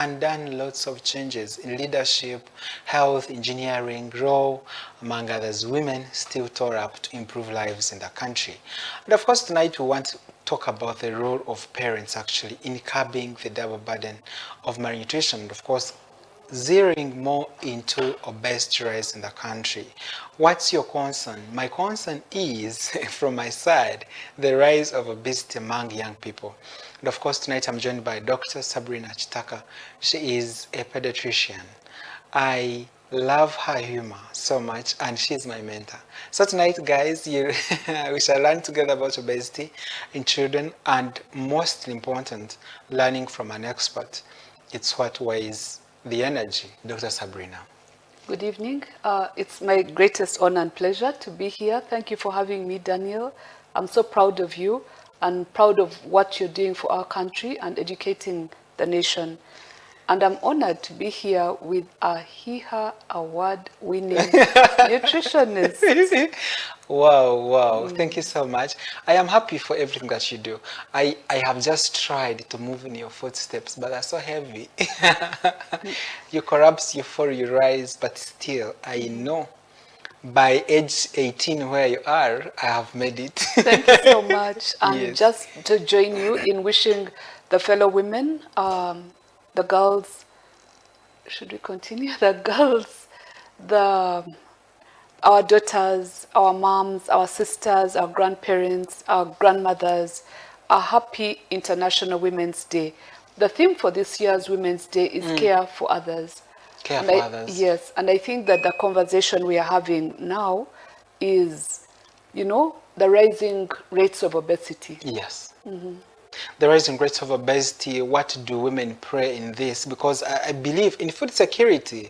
and done lots of changes in leadership, health, engineering, law, among others. Women still tore up to improve lives in the country. And of course, tonight we want to talk about the role of parents actually in curbing the double burden of malnutrition. And of course, zeroing more into obesity rise in the country. What's your concern? My concern is, from my side, the rise of obesity among young people. And of course, tonight I'm joined by Dr. Sabrina Chitaka. She is a pediatrician. I love her humor so much, and she's my mentor. So tonight, guys, we shall learn together about obesity in children, and most important, learning from an expert. It's what weighs the energy. Dr. Sabrina. Good evening. It's my greatest honor and pleasure to be here. Thank you for having me, Daniel. I'm so proud of you and proud of what you're doing for our country and educating the nation. And I'm honored to be here with a HIHA award-winning nutritionist. Wow. Thank you so much. I am happy for everything that you do. I have just tried to move in your footsteps, but they're so heavy. You collapse, you fall, you rise, but still, I know by age 18 where you are, I have made it. Thank you so much. And Yes. just to join you in wishing the fellow women, the girls, should we continue? The girls, our daughters, our moms, our sisters, our grandparents, our grandmothers, a happy International Women's Day. The theme for this year's Women's Day is care for others. Care for others. Yes, and I think that the conversation we are having now is, the rising rates of obesity. Yes. The rising rates of obesity, what do women pray in this? Because I believe in food security,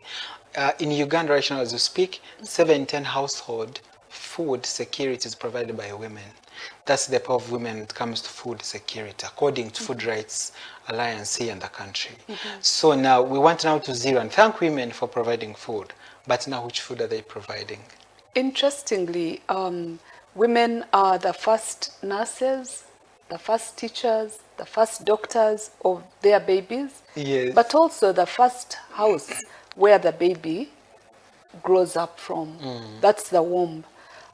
in Uganda right now as we speak, 7 in 10 household food security is provided by women. That's the power of women when it comes to food security, according to Food Rights Alliance here in the country. So now we want now to zero and thank women for providing food. But now which food are they providing? Interestingly, women are the first nurses, the first teachers, the first doctors of their babies, Yes. but also the first house where the baby grows up from. That's the womb.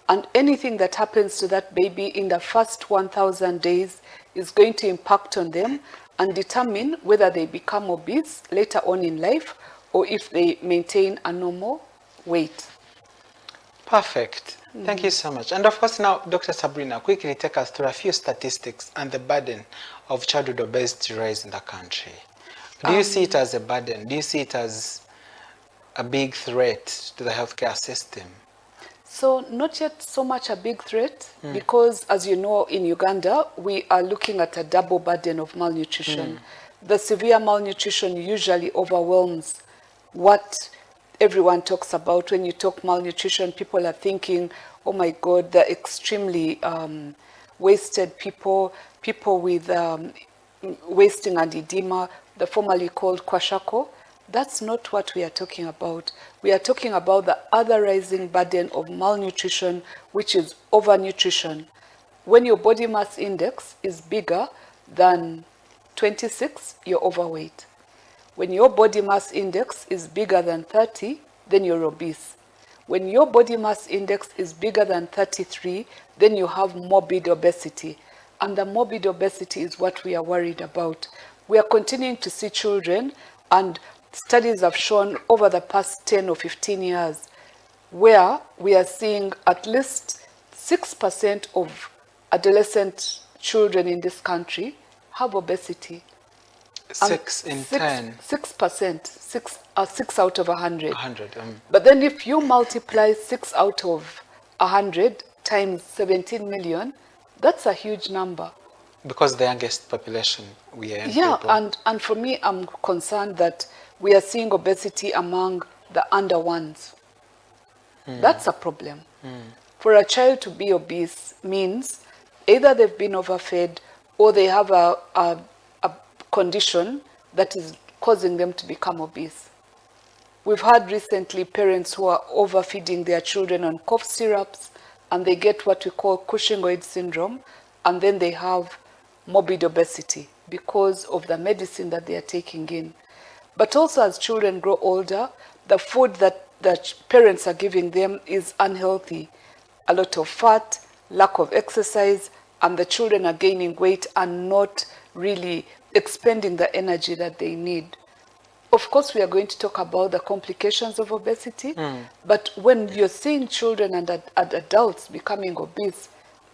And anything that happens to that baby in the first 1,000 days is going to impact on them and determine whether they become obese later on in life or if they maintain a normal weight. Perfect. Thank you so much. And of course now, Dr. Sabrina, quickly take us through a few statistics and the burden of childhood obesity rise in the country. Do you see it as a burden? Do you see it as a big threat to the healthcare system? So not yet so much a big threat because, as you know, in Uganda, we are looking at a double burden of malnutrition. The severe malnutrition usually overwhelms what everyone talks about. When you talk malnutrition, people are thinking, oh my God, they're extremely wasted people with wasting and edema, the formerly called kwashiorkor. That's not what we are talking about. We are talking about the other rising burden of malnutrition, which is overnutrition. When your body mass index is bigger than 26, you're overweight. When your body mass index is bigger than 30, then you're obese. When your body mass index is bigger than 33, then you have morbid obesity. And the morbid obesity is what we are worried about. We are continuing to see children, and studies have shown over the past 10 or 15 years where we are seeing at least 6% of adolescent children in this country have obesity. 6 in 10. 6%, 6 out of 100. 100. But then if you multiply 6 out of 100 times 17 million, that's a huge number. Because the youngest population we are. Yeah, people. and for me, I'm concerned that we are seeing obesity among the under ones. That's a problem. For a child to be obese means either they've been overfed or they have a condition that is causing them to become obese. We've had recently parents who are overfeeding their children on cough syrups, and they get what we call Cushingoid syndrome, and then they have morbid obesity because of the medicine that they are taking in. But also as children grow older, the food that parents are giving them is unhealthy. A lot of fat, lack of exercise, and the children are gaining weight and not really expending the energy that they need. Of course, we are going to talk about the complications of obesity, but when you're seeing children and adults becoming obese,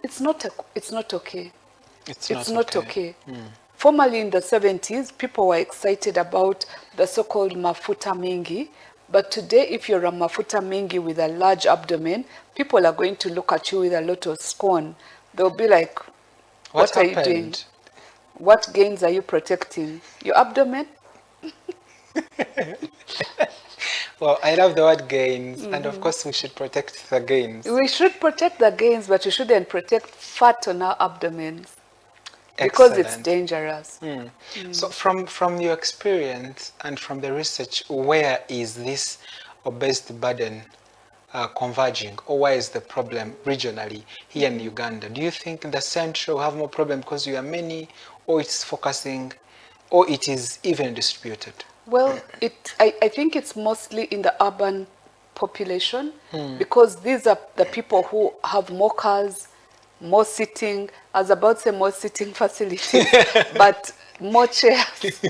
it's not okay. It's not okay. Formerly in the 70s, people were excited about the so-called mafuta mingi, but today if you're a mafuta mingi with a large abdomen, people are going to look at you with a lot of scorn. They'll be like, what are you doing? What gains are you protecting? Your abdomen? Well, I love the word gains, and of course we should protect the gains. We should protect the gains, but we shouldn't protect fat on our abdomens because it's dangerous. So from your experience and from the research, where is this obesity burden converging, or why is the problem regionally here in Uganda? Do you think the central have more problem because you are many, or it's focusing, or it is even distributed? Well, I think it's mostly in the urban population because these are the people who have more cars, more sitting, I was about to say more sitting facilities, but more chairs.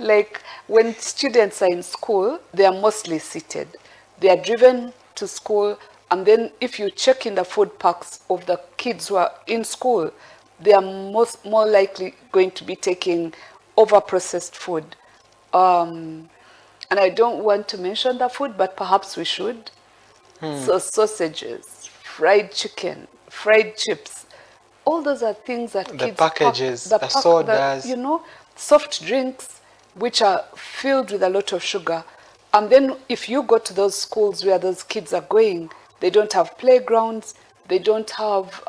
Like when students are in school, they are mostly seated. They are driven to school, and then if you check in the food packs of the kids who are in school, they are more likely going to be taking over-processed food. And I don't want to mention the food, but perhaps we should. So sausages, fried chicken, fried chips, all those are things that kids packages, the sodas, soft drinks, which are filled with a lot of sugar. And then if you go to those schools where those kids are going, they don't have playgrounds, they don't have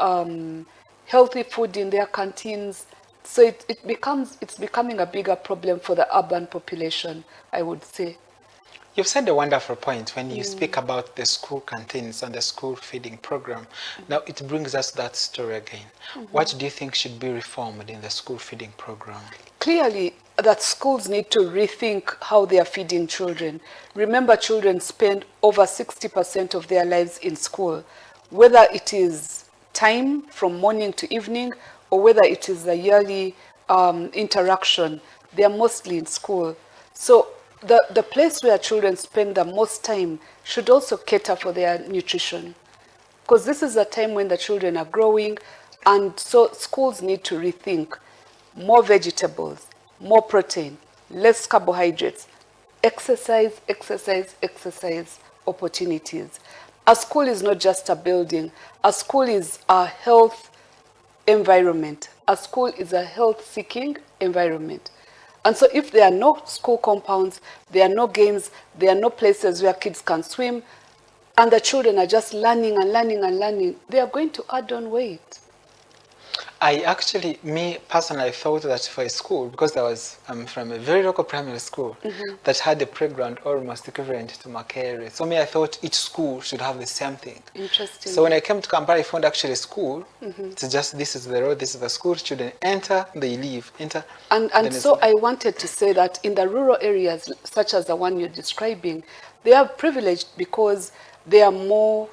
healthy food in their canteens. So it's becoming a bigger problem for the urban population, I would say. You've said a wonderful point when you speak about the school canteens and the school feeding program. Now it brings us that story again. What do you think should be reformed in the school feeding program? Clearly, that schools need to rethink how they are feeding children. Remember, children spend over 60% of their lives in school, whether it is time from morning to evening or whether it is a yearly interaction, they are mostly in school. So the place where children spend the most time should also cater for their nutrition, because this is a time when the children are growing, and so schools need to rethink more vegetables, more protein, less carbohydrates, exercise opportunities. A school is not just a building. A school is a health environment. A school is a health-seeking environment. And so if there are no school compounds, there are no games, there are no places where kids can swim, and the children are just learning and learning and learning, they are going to add on weight. Me personally, thought that for a school, because I was from a very local primary school that had a playground almost equivalent to Makerere. So I thought each school should have the same thing. Interesting. So when I came to Kampala, I found actually a school. It's just, this is the road, this is the school. Children enter, they leave, enter. And so I wanted to say that in the rural areas, such as the one you're describing, they are privileged because there's more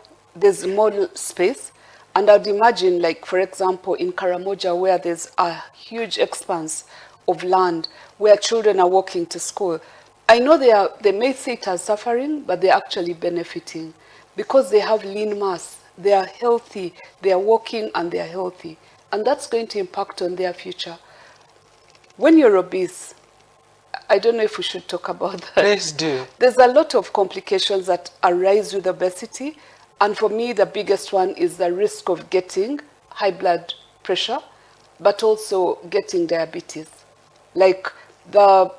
space. And I'd imagine, like, for example, in Karamoja, where there's a huge expanse of land where children are walking to school, I know they may see it as suffering, but they're actually benefiting because they have lean mass. They are healthy, they are walking, and they are healthy. And that's going to impact on their future. When you're obese, I don't know if we should talk about that. Please do. There's a lot of complications that arise with obesity. And for me, the biggest one is the risk of getting high blood pressure, but also getting diabetes. Like the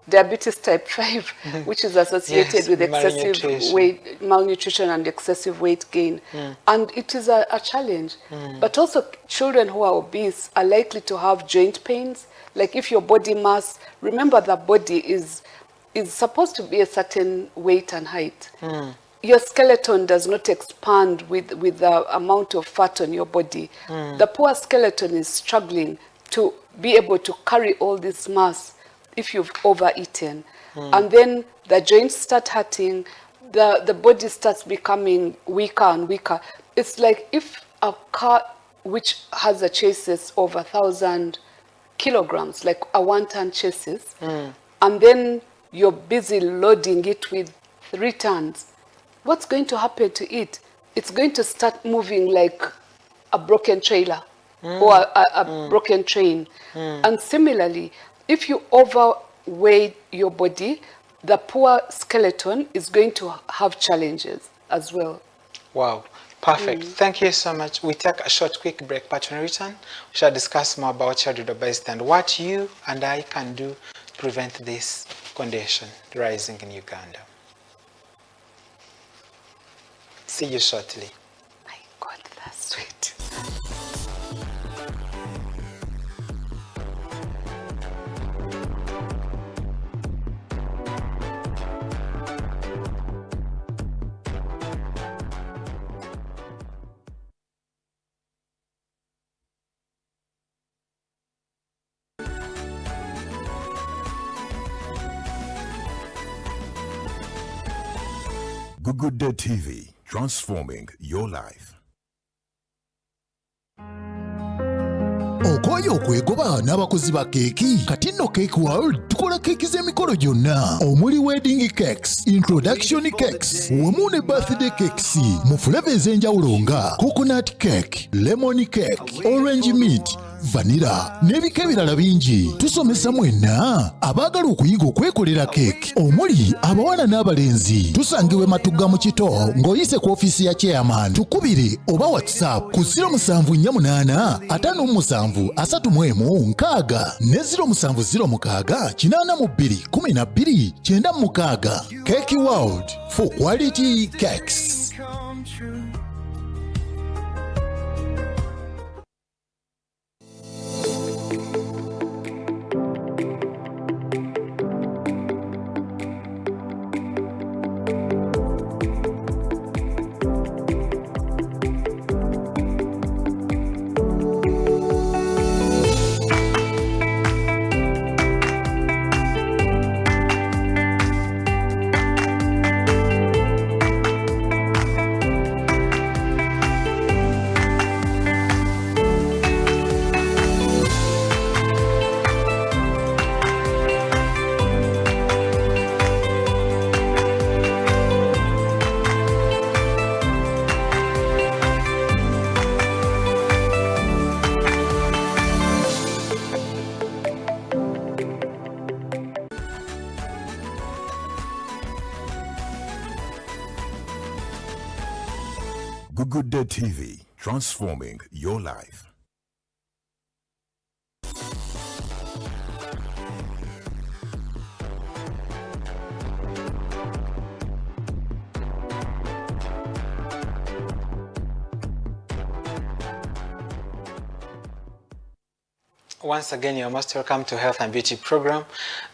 diabetes type 5, which is associated with excessive malnutrition and excessive weight gain. And it is a challenge. But also children who are obese are likely to have joint pains. Like if your body mass, remember the body is supposed to be a certain weight and height. Your skeleton does not expand with the amount of fat on your body. The poor skeleton is struggling to be able to carry all this mass. if you've overeaten. And then the joints start hurting, the body starts becoming weaker and weaker. It's like if a car which has a chassis of 1,000 kilograms, like a 1-ton chassis, and then you're busy loading it with 3 tons, what's going to happen to it? It's going to start moving like a broken trailer or a broken train. And similarly, if you overweigh your body, the poor skeleton is going to have challenges as well. Wow, perfect. Thank you so much. We take a short, quick break, but when we return, we shall discuss more about childhood obesity and what you and I can do to prevent this condition rising in Uganda. See you shortly. My God, that's sweet. Good Day TV, transforming your life. Okoye okwegoba n'abakozi ba keeki kati nno Cake World tukola keeki z'emikolo gyonna omuli wedding cakes, introduction cakes wamu ne birthday cakes mu flavour ez'enjawulo nga coconut cake, lemon cake, orange meat, vanilla n'ebika ebirala bingi. Tusomesa mwenna abaagala okuyiga okwekolera keeki omuli abawala n'abalenzi. Tusangibwe Matugga mu Kito ng'oyise ku ofiisi ya chairman. Tukubire oba WhatsApp ku 0748 57 31 6 ne 0706 82 12 Cake World for quality cakes. Good Day TV, transforming your life. Once again, you're most welcome to Health and Beauty Program.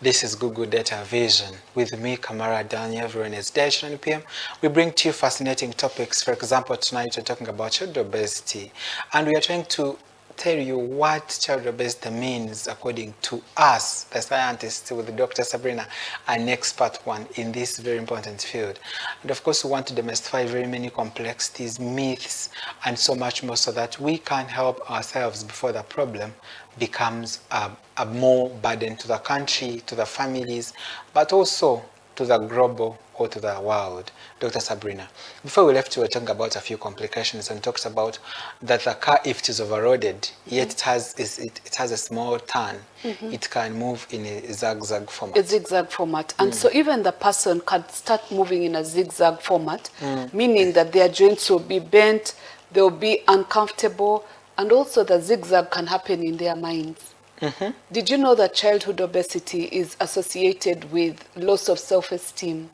This is Google Data Vision. With me, Kamara Daniel, every Wednesday at 9 p.m. We bring to you fascinating topics. For example, tonight we're talking about child obesity. And we are trying to tell you what child obesity means according to us, the scientists, with Dr. Sabrina, an expert one in this very important field. And of course, we want to demystify very many complexities, myths, and so much more so that we can help ourselves before the problem becomes a more burden to the country, to the families, but also to the global or to the world. Dr. Sabrina, before we left, we were talking about a few complications and talks about that the car, if it is overloaded, yet it has a small turn, it can move in a zigzag format. A zigzag format. And so even the person can start moving in a zigzag format, meaning that their joints will be bent, they'll be uncomfortable, and also the zigzag can happen in their minds. Did you know that childhood obesity is associated with loss of self-esteem?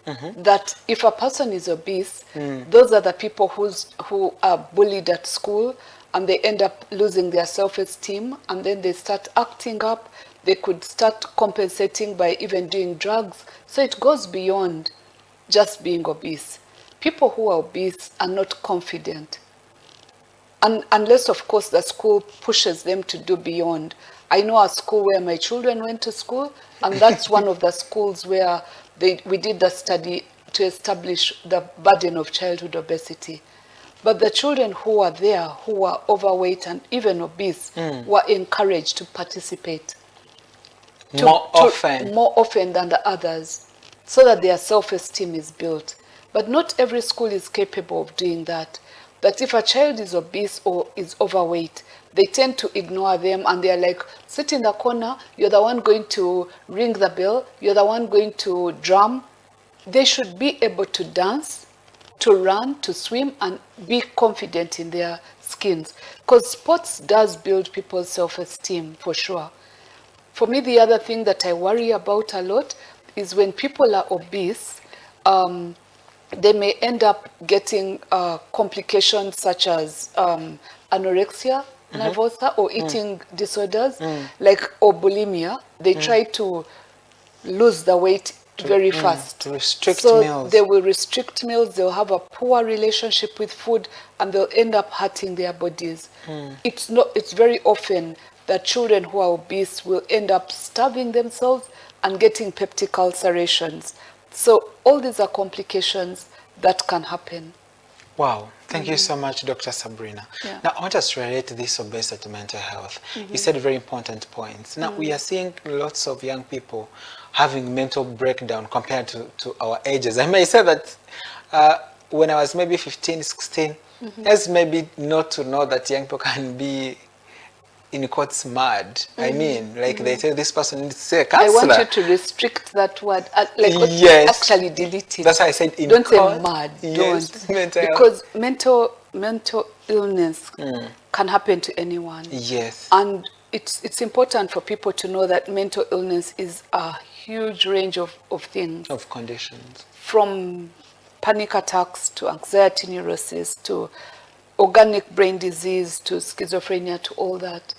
That if a person is obese, those are the people who are bullied at school, and they end up losing their self-esteem, and then they start acting up. They could start compensating by even doing drugs. So it goes beyond just being obese. People who are obese are not confident. And unless, of course, the school pushes them to do beyond. I know a school where my children went to school, and that's one of the schools where we did the study to establish the burden of childhood obesity. But the children who were there, who were overweight and even obese, were encouraged to participate More often than the others, so that their self-esteem is built. But not every school is capable of doing that. That if a child is obese or is overweight, they tend to ignore them, and they're like, sit in the corner, you're the one going to ring the bell, you're the one going to drum. They should be able to dance, to run, to swim, and be confident in their skins. Because sports does build people's self-esteem, for sure. For me, the other thing that I worry about a lot is when people are obese, they may end up getting complications such as anorexia nervosa or eating disorders, or bulimia. They try to lose the weight very fast. To restrict so meals. They will restrict meals, they'll have a poor relationship with food, and they'll end up hurting their bodies. It's very often that children who are obese will end up starving themselves and getting peptic ulcerations. So all these are complications that can happen. Wow, thank you so much, Dr. Sabrina. Yeah. Now, I want us to relate this obesity to mental health. You said very important points. Now, we are seeing lots of young people having mental breakdown compared to our ages. I may say that when I was maybe 15, 16, as maybe not to know that young people can be, in quotes, mad. I mean, like they tell this person needs to see a counselor. I want you to restrict that word. Yes. Actually delete it. That's why I said in Don't quotes. say mad. Yes, Don't. mental health. Because mental illness can happen to anyone. Yes. And it's important for people to know that mental illness is a huge range of things. Of conditions. From panic attacks to anxiety neurosis to organic brain disease to schizophrenia to all that.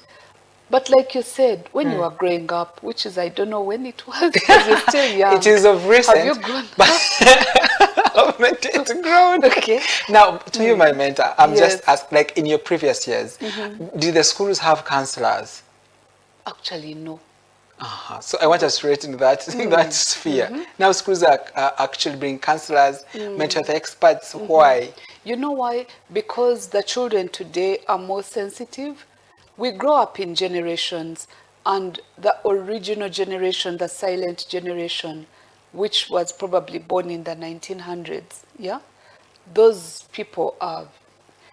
But like you said, when you were growing up, which is, I don't know when it was, because you're still young. It is of recent. Have you grown but I've maintained grown. Okay. Now, to you, my mentor, I'm Yes. just asking, like in your previous years, did the schools have counselors? Actually, no. So I want us to rate in that, in that sphere. Now schools are actually bringing counselors, mental health experts. Why? You know why? Because the children today are more sensitive. We grow up in generations, and the original generation, the silent generation, which was probably born in the 1900s, yeah? Those people are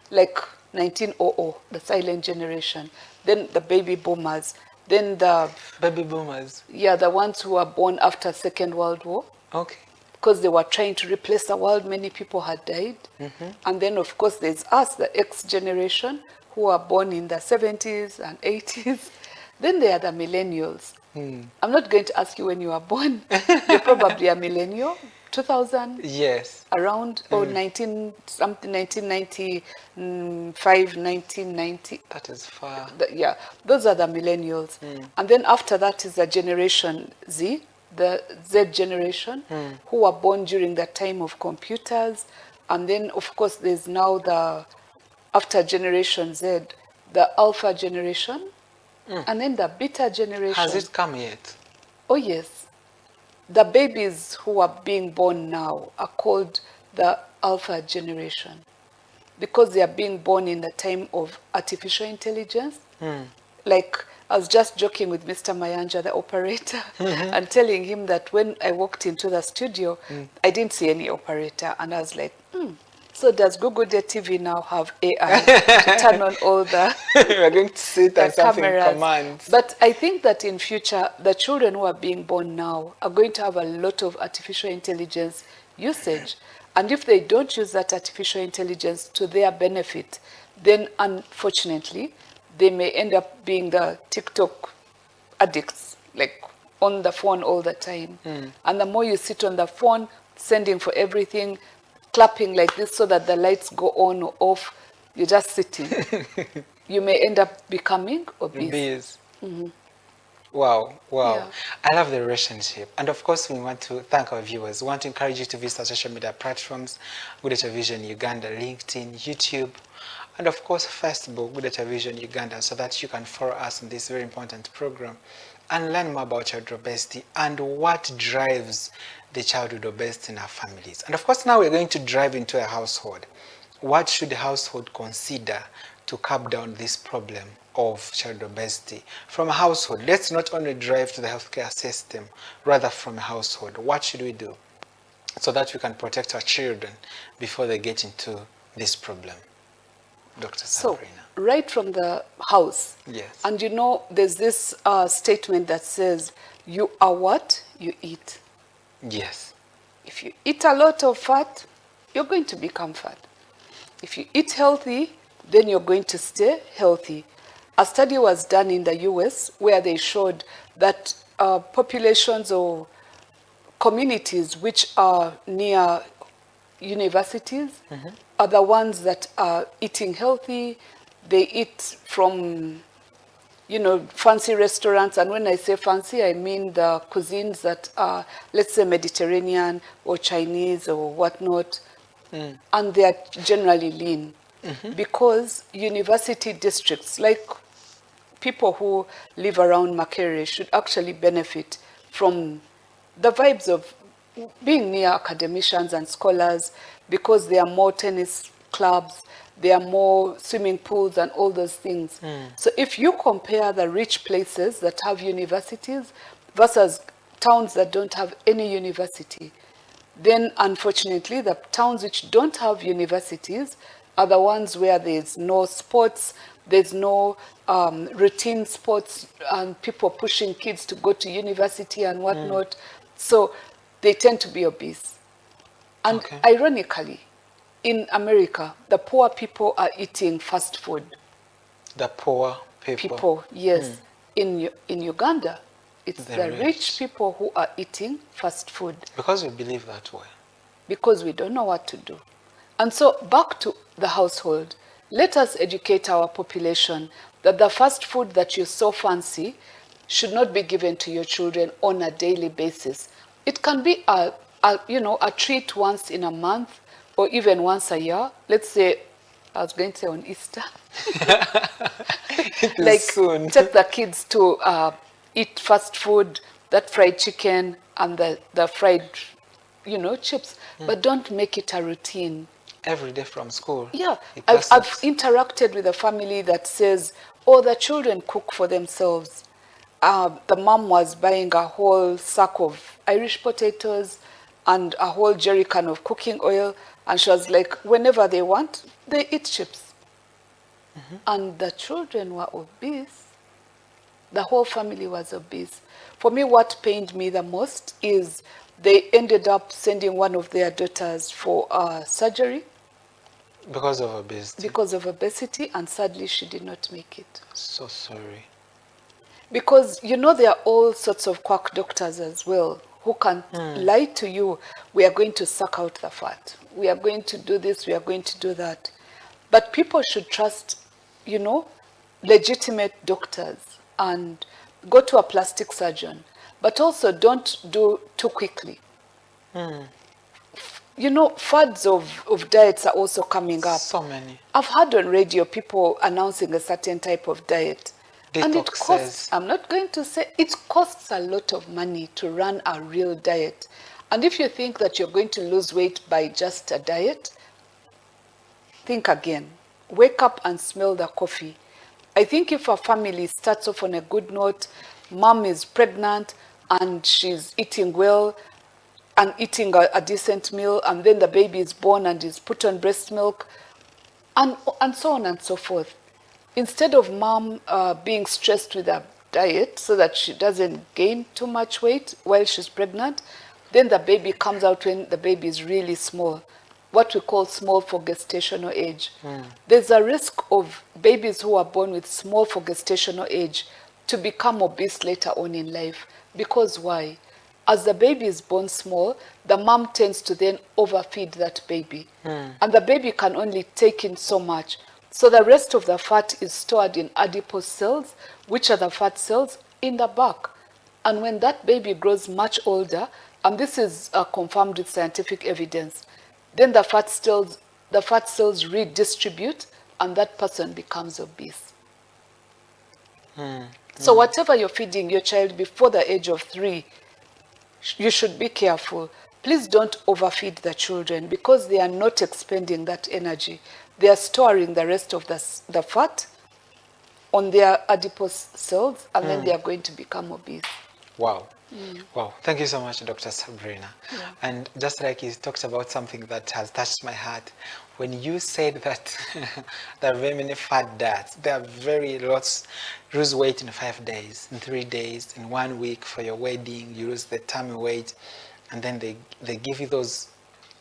like 1900, the silent generation. Then the baby boomers. Then the Baby boomers. Yeah, the ones who were born after Second World War. Okay. Because they were trying to replace the world, many people had died. And then, of course, there's us, the X generation, who are born in the 70s and 80s. Then there are the millennials. I'm not going to ask you when you were born. You're probably a millennial, 2000. Yes. Around, or 1995, 1990. That is far. Yeah, those are the millennials. And then after that is the Generation Z, the Z generation, who were born during the time of computers. And then, of course, there's now after Generation Z, the Alpha generation, and then the Beta generation. Has it come yet? Oh, yes. The babies who are being born now are called the Alpha generation because they are being born in the time of artificial intelligence. Like, I was just joking with Mr. Mayanja, the operator, and telling him that when I walked into the studio, I didn't see any operator. And I was like, so does Google Day TV now have AI to turn on all the We're going to sit and something cameras? commands. But I think that in future, the children who are being born now are going to have a lot of artificial intelligence usage. And if they don't use that artificial intelligence to their benefit, then unfortunately, they may end up being the TikTok addicts, like on the phone all the time. And the more you sit on the phone, sending for everything, clapping like this so that the lights go on or off, you're just sitting. You may end up becoming obese. Wow, wow. Yeah. I love the relationship. And of course, we want to thank our viewers. We want to encourage you to visit our social media platforms, Good Vision Uganda, LinkedIn, YouTube. and of course Facebook, Good Data Vision Uganda, so that you can follow us in this very important program and learn more about childhood obesity and what drives the childhood obesity in our families. And of course, now we're going to drive into a household. What should the household consider to curb down this problem of child obesity? From a household, let's not only drive to the healthcare system, rather from a household. What should we do so that we can protect our children before they get into this problem? Dr. Sabrina. So, right from the house. Yes. And you know, there's this statement that says, you are what you eat. Yes. If you eat a lot of fat, you're going to become fat. If you eat healthy, then you're going to stay healthy. A study was done in the US where they showed that populations or communities which are near universities are the ones that are eating healthy. They eat from, you know, fancy restaurants. And when I say fancy, I mean the cuisines that are, let's say, Mediterranean or Chinese or whatnot. And they are generally lean. Because university districts, like people who live around Makerere, should actually benefit from the vibes of being near academicians and scholars, because there are more tennis clubs, there are more swimming pools and all those things. So if you compare the rich places that have universities versus towns that don't have any university, then unfortunately the towns which don't have universities are the ones where there's no sports, there's no routine sports, and people pushing kids to go to university and whatnot. So they tend to be obese. And ironically, in America, the poor people are eating fast food. The poor people. Yes. In Uganda, it's The the rich. rich people who are eating fast food Because we believe that way. because we don't know what to do. And so back to the household, let us educate our population that the fast food that you so fancy should not be given to your children on a daily basis. It can be a treat once in a month or even once a year. Let's say, I was going to say on Easter. Like, soon. take the kids to eat fast food, that fried chicken and the fried, chips. But don't make it a routine. Every day from school. Yeah, it I've passes. interacted with a family that says, oh, the children cook for themselves. The mom was buying a whole sack of Irish potatoes and a whole jerry can of cooking oil. And she was like, whenever they want, they eat chips. And the children were obese. The whole family was obese. For me, what pained me the most is they ended up sending one of their daughters for surgery. Because of obesity. Because of obesity, and sadly she did not make it. So sorry. Because there are all sorts of quack doctors as well who can lie to you. We are going to suck out the fat. We are going to do this, we are going to do that. But people should trust, legitimate doctors and go to a plastic surgeon. But also don't do too quickly. Fads of diets are also coming up. So many. I've heard on radio people announcing a certain type of diet. And it costs, I'm not going to say, it costs a lot of money to run a real diet. And if you think that you're going to lose weight by just a diet, think again. Wake up and smell the coffee. I think if a family starts off on a good note, mom is pregnant and she's eating well and eating a decent meal, and then the baby is born and is put on breast milk, and so on and so forth. Instead of mom being stressed with a diet so that she doesn't gain too much weight while she's pregnant, then the baby comes out when the baby is really small, what we call small for gestational age. There's a risk of babies who are born with small for gestational age to become obese later on in life. Because why? As the baby is born small, the mom tends to then overfeed that baby. And the baby can only take in so much. So the rest of the fat is stored in adipose cells, which are the fat cells in the back. And when that baby grows much older, and this is confirmed with scientific evidence, then the fat cells redistribute and that person becomes obese. So whatever you're feeding your child before the age of 3, you should be careful. Please don't overfeed the children because they are not expending that energy. They are storing the rest of the fat on their adipose cells, and then they are going to become obese. Wow. Wow. Thank you so much, Dr. Sabrina. And just like you talked about something that has touched my heart, when you said that there are very many fat diets, there are very lots, lose weight in 5 days, in 3 days, in 1 week for your wedding, you lose the tummy weight, and then they give you those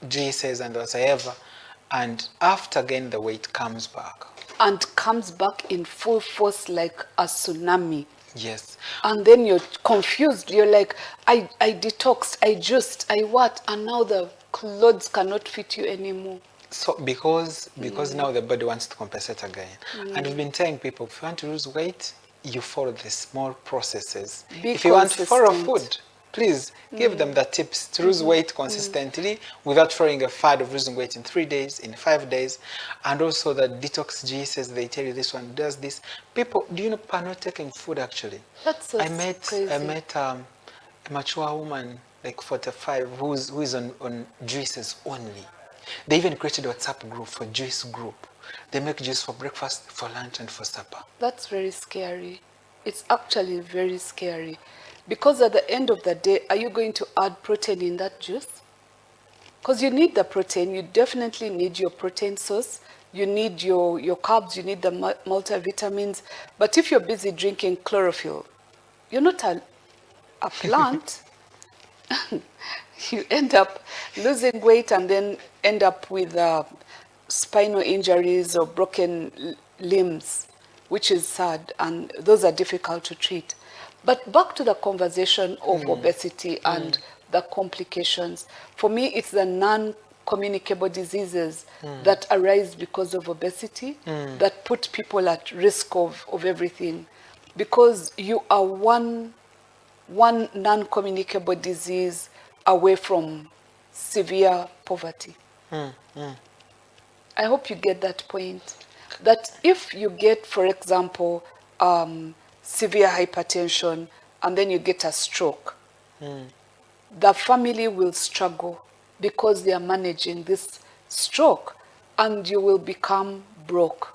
juices and whatsoever, and after again the weight comes back. And comes back in full force like a tsunami. Yes. And then you're confused. You're like, I detoxed, I juiced, I what? And now the clothes cannot fit you anymore. So because now the body wants to compensate again. And we've been telling people, if you want to lose weight, you follow the small processes. Be if you want to follow consistent. food, please give them the tips to lose weight consistently without following a fad of losing weight in 3 days, in 5 days. And also the detox juices, they tell you this one does this. People, do you know, are not taking food actually. That's so crazy. I met a mature woman, like 45, who is on juices only. They even created a WhatsApp group for juice group. They make juice for breakfast, for lunch, and for supper. That's very scary. It's actually very scary. Because at the end of the day, are you going to add protein in that juice? Because you need the protein. You definitely need your protein source. You need your carbs. You need the multivitamins. But if you're busy drinking chlorophyll, you're not a plant. You end up losing weight and then end up with spinal injuries or broken limbs, which is sad, and those are difficult to treat. But back to the conversation of obesity and the complications. For me, it's the non-communicable diseases that arise because of obesity that put people at risk of everything. Because you are one non-communicable disease away from severe poverty. I hope you get that point. That if you get, for example, severe hypertension and then you get a stroke, the family will struggle because they are managing this stroke, and you will become broke.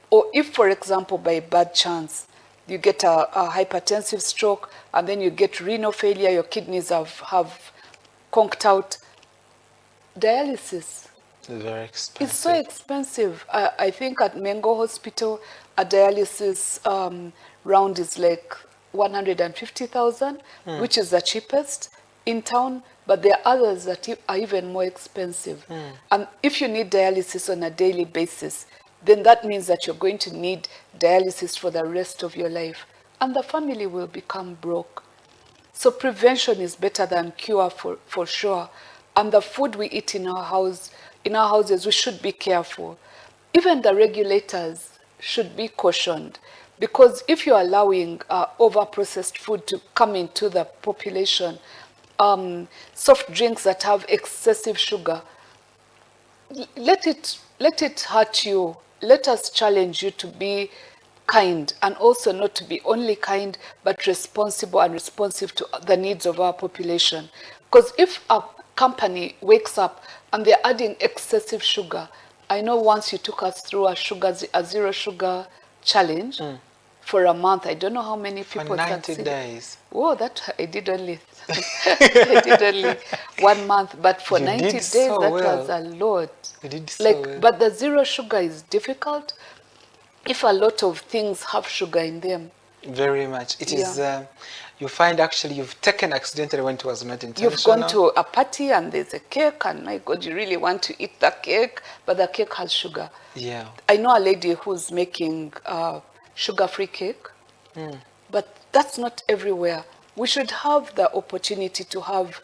Or if, for example, by bad chance, you get a hypertensive stroke and then you get renal failure, your kidneys have conked out, dialysis. It's very expensive. It's so expensive. I think at Mengo Hospital, a dialysis round is like 150,000, which is the cheapest in town, but there are others that are even more expensive. And if you need dialysis on a daily basis, then that means that you're going to need dialysis for the rest of your life, and the family will become broke. So prevention is better than cure for sure. And the food we eat in our houses, we should be careful. Even the regulators should be cautioned, because if you're allowing over-processed food to come into the population, soft drinks that have excessive sugar, let it hurt you. Let us challenge you to be kind, and also not to be only kind, but responsible and responsive to the needs of our population. Because if a company wakes up and they're adding excessive sugar, I know once you took us through a zero sugar challenge for a month. I don't know how many people For 90 succeeded. days. Oh, that I did only 1 month, but for You 90 did days, so that well. was a lot. You did so Like, well. but the zero sugar is difficult if a lot of things have sugar in them. Very much. It is, you find actually you've taken accidentally when it was not intentional. You've gone to a party and there's a cake, and my God, you really want to eat the cake, but the cake has sugar. Yeah. I know a lady who's making sugar-free cake, but that's not everywhere. We should have the opportunity to have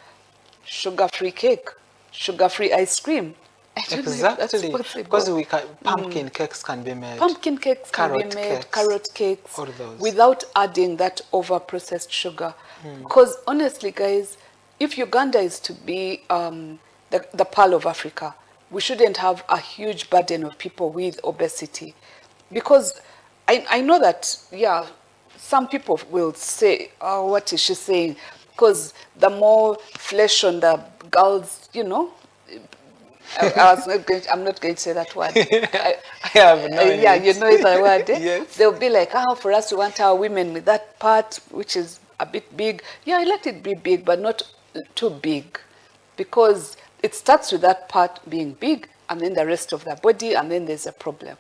sugar-free cake, sugar-free ice cream. I don't know if that's Exactly. possible. Because pumpkin cakes can be made. Pumpkin cakes can be Carrot made, cakes. carrot cakes, All those. without adding that over-processed sugar. Because honestly, guys, if Uganda is to be the Pearl of Africa, we shouldn't have a huge burden of people with obesity. Because I know that, yeah, some people will say, oh, what is she saying? Because the more flesh on the girls, you know, I'm not going to say that word. I have no Yeah, you know the word. Eh? Yes. They'll be like, oh, for us, we want our women with that part, which is a bit big. Yeah, I let it be big, but not too big. Because it starts with that part being big, and then the rest of the body, and then there's a problem.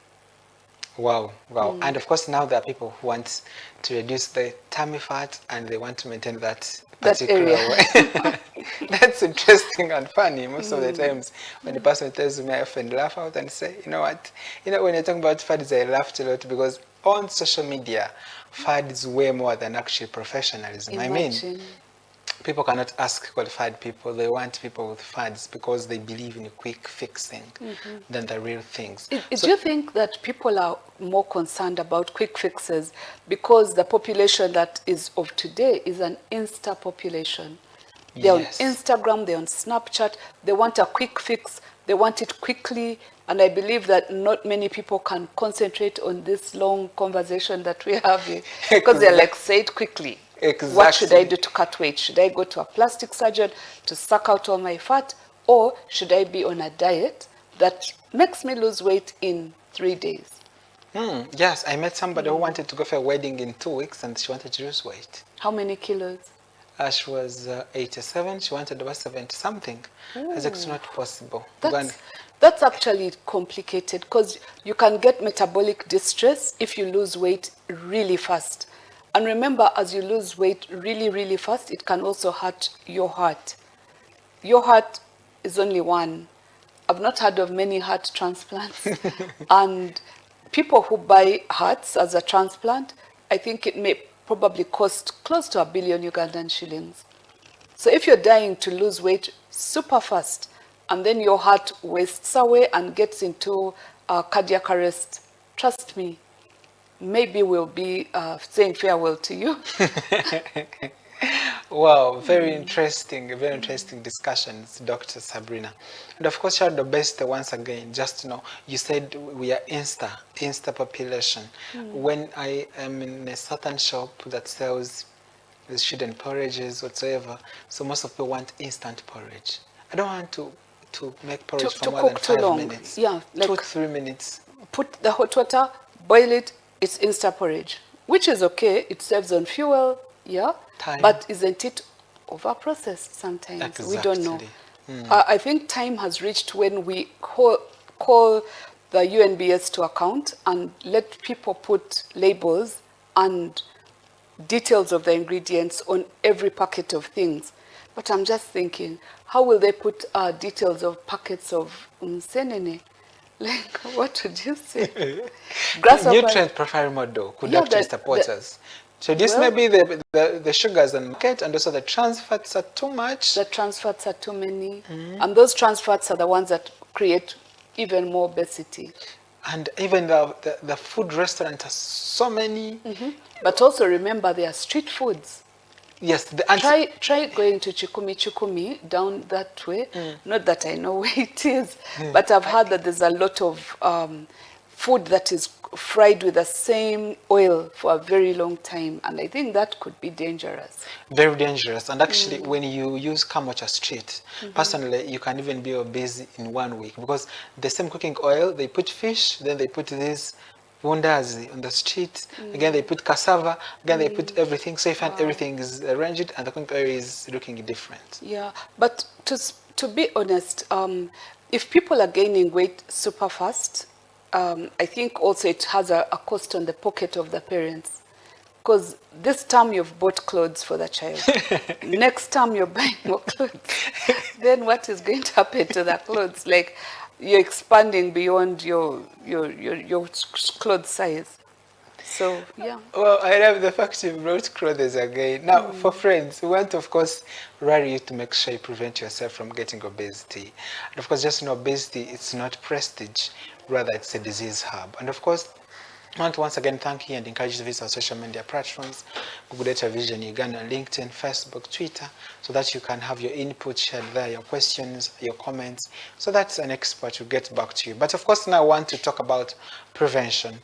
Wow, wow. And of course, now there are people who want to reduce the tummy fat and they want to maintain that That particular area. way. That's interesting and funny. Most of the times when the person tells me, I often laugh out and say, you know what? You know, when you're talking about fads, I laughed a lot because on social media, fad is way more than actually professionalism. I mean, Imagine. people cannot ask qualified people. They want people with fads because they believe in quick fixing than the real things. Do you think that people are more concerned about quick fixes because the population that is of today is an Insta population? They're Yes. on Instagram, they're on Snapchat, they want a quick fix, they want it quickly, and I believe that not many people can concentrate on this long conversation that we're having because they're like, say it quickly. Exactly. What should I do to cut weight? Should I go to a plastic surgeon to suck out all my fat? Or should I be on a diet that makes me lose weight in 3 days? Yes, I met somebody who wanted to go for a wedding in 2 weeks and she wanted to lose weight. How many kilos? She was 87, she wanted about 70 something. I was like, it's not possible. That's actually complicated because you can get metabolic distress if you lose weight really fast. And remember, as you lose weight really, really fast, it can also hurt your heart. Your heart is only one. I've not heard of many heart transplants. And people who buy hearts as a transplant, I think it may probably cost close to 1 billion Ugandan shillings. So if you're dying to lose weight super fast, and then your heart wastes away and gets into cardiac arrest, trust me, maybe we'll be saying farewell to you. Wow, very interesting discussions, Dr. Sabrina. And of course, child obesity, once again, just to know, you said we are Insta population. When I am in a certain shop that sells the student porridges, whatsoever, so most of people want instant porridge. I don't want to make porridge for more than 5 minutes. Yeah, like 2-3 minutes. Put the hot water, boil it, it's Insta porridge, which is okay. It saves on fuel, yeah. Time. But isn't it over-processed sometimes? Exactly. We don't know. I think time has reached when we call the UNBS to account and let people put labels and details of the ingredients on every packet of things. But I'm just thinking, how will they put details of packets of senene? Like, what would you say? Nutrient profile model could actually support us. So this may be the sugars and market, and also the trans fats are too much. The trans fats are too many. And those trans fats are the ones that create even more obesity. And even the food restaurants are so many. But also remember, they are street foods. Yes. Try going to Chikumi down that way. Not that I know where it is, but I've heard that there's a lot of food that is fried with the same oil for a very long time, and I think that could be dangerous. Very dangerous. And actually, when you use Kamocha Street, personally, you can even be obese in 1 week because the same cooking oil, they put fish, then they put this wundazi on the street, again they put cassava, again they put everything, so you find everything is arranged and the cooking oil is looking different. Yeah, but to be honest, if people are gaining weight super fast, I think also it has a cost on the pocket of the parents. Because this term you've bought clothes for the child. Next time you're buying more clothes. Then what is going to happen to the clothes? Like, you're expanding beyond your clothes size. So, yeah. Well, I love the fact you brought clothes again. Now, for friends, we want to, of course, rally you to make sure you prevent yourself from getting obesity. And of course, just know obesity, it's not prestige. Rather, it's a disease hub. And of course, I want to once again thank you and encourage you to visit our social media platforms, Google Data Vision Uganda, LinkedIn, Facebook, Twitter, so that you can have your input shared there, your questions, your comments, so that an expert will get back to you. But of course, now I want to talk about prevention.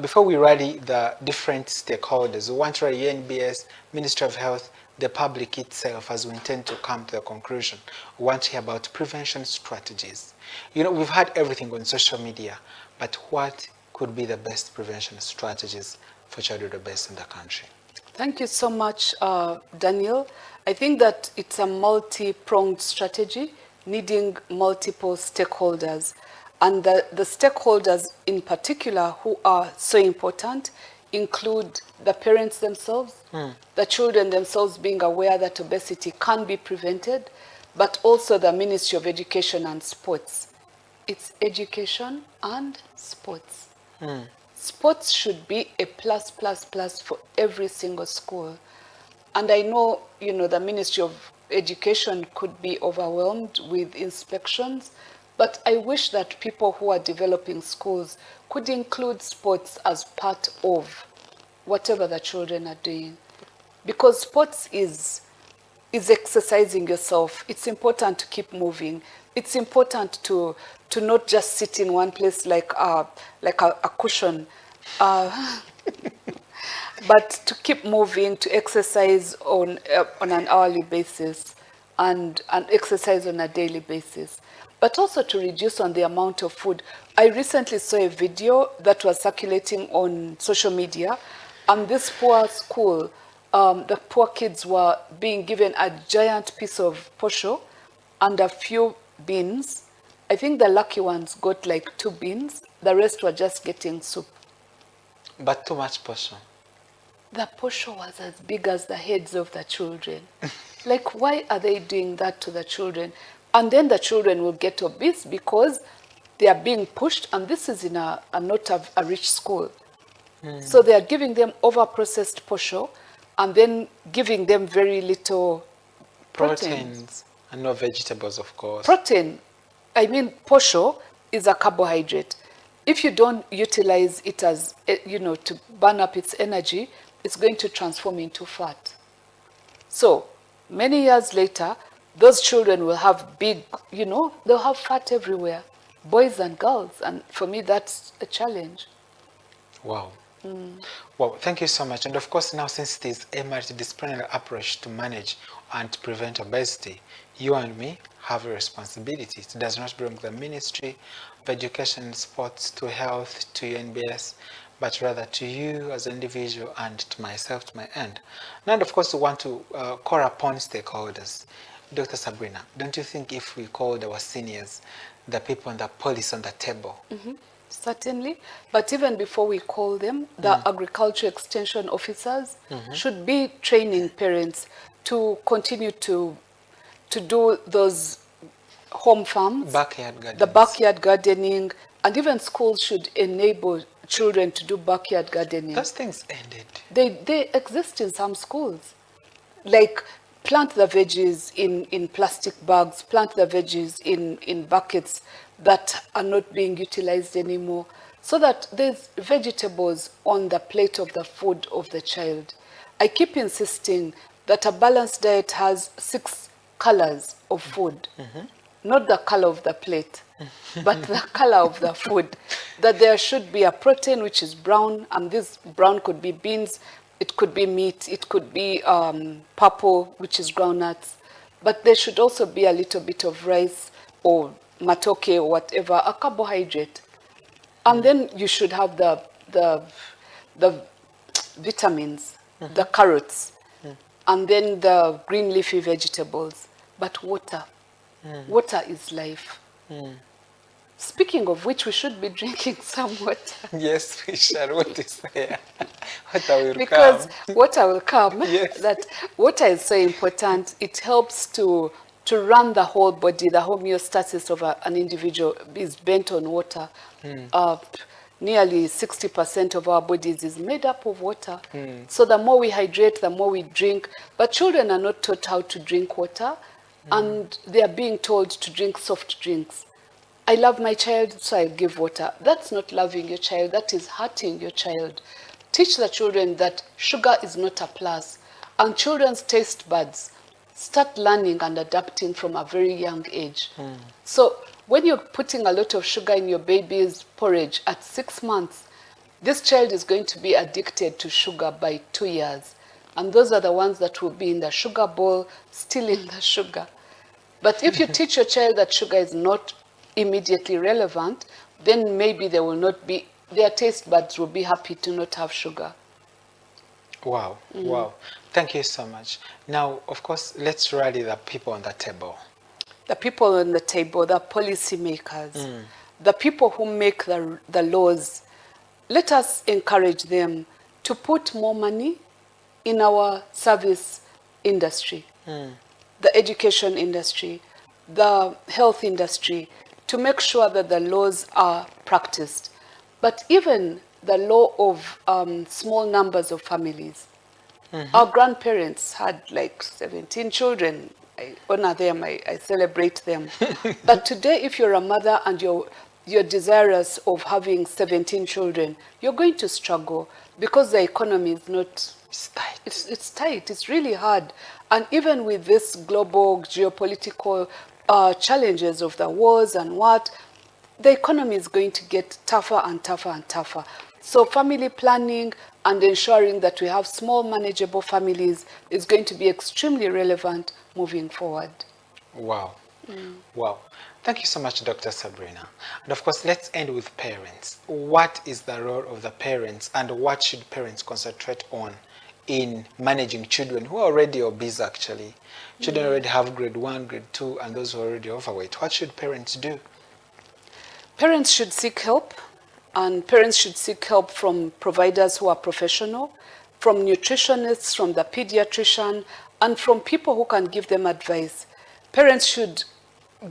Before we rally the different stakeholders, we want to rally UNBS, Ministry of Health, the public itself, as we intend to come to the conclusion. We want to hear about prevention strategies. You know, we've had everything on social media, but what could be the best prevention strategies for childhood obesity in the country? Thank you so much, Daniel. I think that it's a multi-pronged strategy needing multiple stakeholders. And the stakeholders in particular who are so important include the parents themselves, the children themselves being aware that obesity can be prevented, but also the Ministry of Education and Sports. It's education and sports. Sports should be a plus for every single school. And I know, you know, the Ministry of Education could be overwhelmed with inspections, but I wish that people who are developing schools could include sports as part of whatever the children are doing. Because sports is exercising yourself. It's important to keep moving. It's important to not just sit in one place like a cushion, but to keep moving, to exercise on an hourly basis and exercise on a daily basis, but also to reduce on the amount of food. I recently saw a video that was circulating on social media, and this poor school, the poor kids were being given a giant piece of posho and a few beans. I think the lucky ones got like 2 beans. The rest were just getting soup. But too much portion. The posho was as big as the heads of the children. Like, why are they doing that to the children? And then the children will get obese because they are being pushed, and this is in not a rich school. So they are giving them over-processed posho and then giving them very little proteins. And no vegetables, of course. Protein, I mean, posho is a carbohydrate. If you don't utilize it as, you know, to burn up its energy, it's going to transform into fat. So many years later, those children will have big, you know, they'll have fat everywhere, boys and girls. And for me, that's a challenge. Wow. Well, thank you so much. And of course, now since it is a multidisciplinary approach to manage and to prevent obesity, you and me have a responsibility. It does not belong to the Ministry of Education and Sports, to Health, to UNBS, but rather to you as an individual and to myself, to my end. Now, and of course, we want to call upon stakeholders. Dr. Sabrina, don't you think if we called our seniors, the people on the policy on the table? Certainly, but even before we call them, the agriculture extension officers should be training parents to continue to do those home farms, the backyard gardening, and even schools should enable children to do backyard gardening. Those things ended. They exist in some schools. Like, plant the veggies in plastic bags, plant the veggies in buckets that are not being utilized anymore, so that there's vegetables on the plate of the food of the child. I keep insisting that a balanced diet has 6 colors of food, not the color of the plate, but the color of the food. That there should be a protein which is brown, and this brown could be beans, it could be meat, it could be purple, which is groundnuts, but there should also be a little bit of rice or matoke or whatever, a carbohydrate. And then you should have the vitamins, the carrots, and then the green leafy vegetables. But water, water is life. Speaking of which, we should be drinking some water. Yes, we shall. What is there? Water will because come. water will come. Yes. That water is so important. It helps to run the whole body. The homeostasis of an individual is bent on water. Nearly 60% of our bodies is made up of water. So the more we hydrate, the more we drink. But children are not taught how to drink water, and they are being told to drink soft drinks. I love my child, so I give water. That's not loving your child, that is hurting your child. Teach the children that sugar is not a plus. And children's taste buds start learning and adapting from a very young age. So when you're putting a lot of sugar in your baby's porridge at 6 months, this child is going to be addicted to sugar by 2 years. And those are the ones that will be in the sugar bowl, stealing the sugar. But if you teach your child that sugar is not immediately relevant, then maybe they will not be, their taste buds will be happy to not have sugar. Wow, wow. Thank you so much. Now, of course, let's rally the people on the table. The people on the table, the policymakers, the people who make the laws, let us encourage them to put more money in our service industry, the education industry, the health industry, to make sure that the laws are practiced. But even the law of small numbers of families. Our grandparents had like 17 children. I honor them, I celebrate them. But today, if you're a mother and you're desirous of having 17 children, you're going to struggle because the economy is not, It's tight. it's tight, it's really hard. And even with this global geopolitical challenges of the wars and what, the economy is going to get tougher and tougher and tougher. So family planning and ensuring that we have small manageable families is going to be extremely relevant moving forward. Wow. Wow. Thank you so much, Dr. Sabrina. And of course, let's end with parents. What is the role of the parents and what should parents concentrate on in managing children who are already obese actually? Children already have grade 1, grade 2, and those who are already overweight. What should parents do? Parents should seek help, and parents should seek help from providers who are professional, from nutritionists, from the pediatrician, and from people who can give them advice. Parents should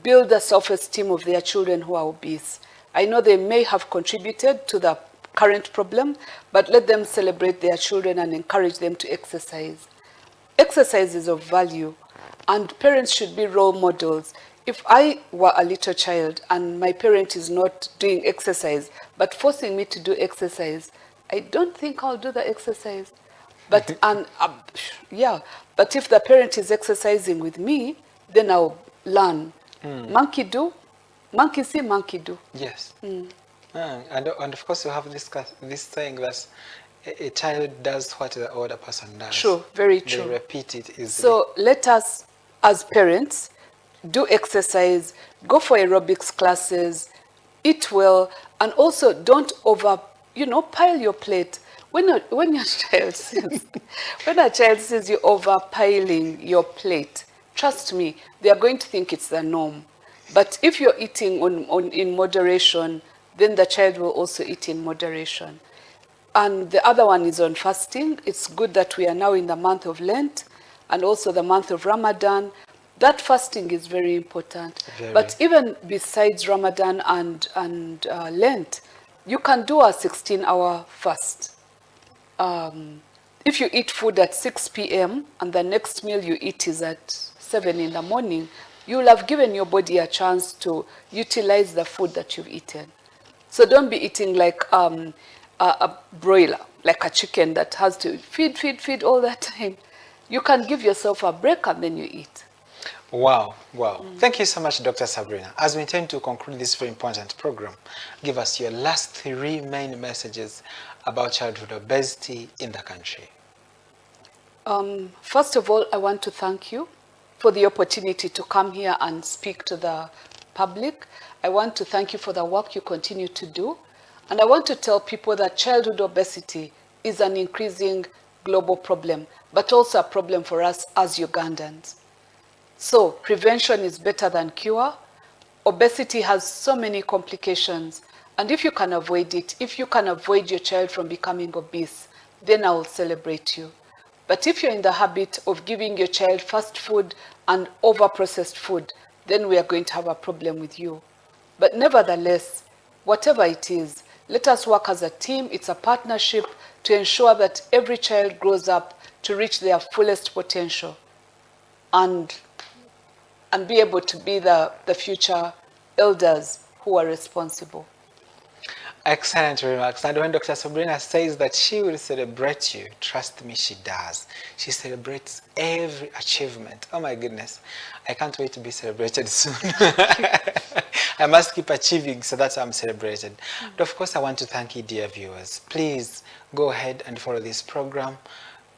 build the self-esteem of their children who are obese. I know they may have contributed to the current problem, but let them celebrate their children and encourage them to exercise. Exercise is of value, and parents should be role models. If I were a little child and my parent is not doing exercise, but forcing me to do exercise, I don't think I'll do the exercise. But but if the parent is exercising with me, then I'll learn. Monkey do, monkey see, monkey do. Yes. And of course, you have this saying that a child does what the older person does. True, very They true. repeat it easily. So let us, as parents, do exercise, go for aerobics classes, eat well, and also don't pile your plate. When your child sees, when a child sees you overpiling your plate, trust me, they are going to think it's the norm. But if you're eating in moderation, then the child will also eat in moderation. And the other one is on fasting. It's good that we are now in the month of Lent and also the month of Ramadan. That fasting is very important. Very. But even besides Ramadan and Lent, you can do a 16-hour fast. If you eat food at 6 p.m. and the next meal you eat is at 7 in the morning, you will have given your body a chance to utilize the food that you've eaten. So don't be eating like a broiler, like a chicken that has to feed all that time. You can give yourself a break and then you eat. Wow, wow. Thank you so much, Dr. Sabrina. As we intend to conclude this very important program, give us your last 3 main messages about childhood obesity in the country. First of all, I want to thank you for the opportunity to come here and speak to the public. I want to thank you for the work you continue to do. And I want to tell people that childhood obesity is an increasing global problem, but also a problem for us as Ugandans. So prevention is better than cure. Obesity has so many complications. And if you can avoid it, if you can avoid your child from becoming obese, then I will celebrate you. But if you're in the habit of giving your child fast food and over-processed food, then we are going to have a problem with you. But nevertheless, whatever it is, let us work as a team. It's a partnership to ensure that every child grows up to reach their fullest potential and be able to be the future elders who are responsible. Excellent remarks. And when Dr. Sabrina says that she will celebrate you, trust me, she does. She celebrates every achievement. Oh my goodness. I can't wait to be celebrated soon. I must keep achieving so that I'm celebrated. But of course, I want to thank you, dear viewers. Please go ahead and follow this program.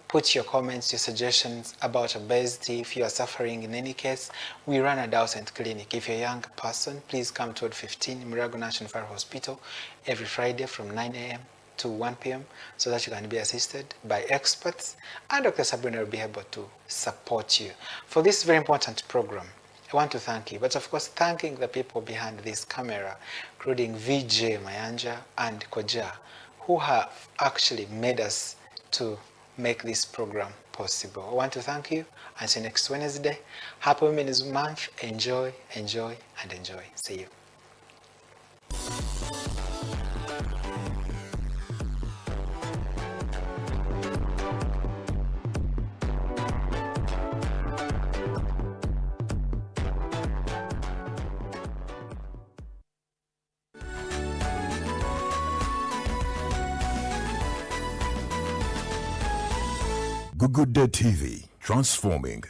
Put your comments, your suggestions about obesity. If you are suffering in any case, we run a adolescent clinic. If you're a young person, please come to Ward 15 Murago National Fire Hospital every Friday from 9 a.m. to 1 p.m. so that you can be assisted by experts, and Dr. Sabrina will be able to support you. For this very important program, I want to thank you, but of course thanking the people behind this camera, including VJ Mayanja and Koja, who have actually made us to make this program possible. I want to thank you. Until next Wednesday, Happy Women's Month. Enjoy, enjoy, and enjoy. See you. Good Day TV, transforming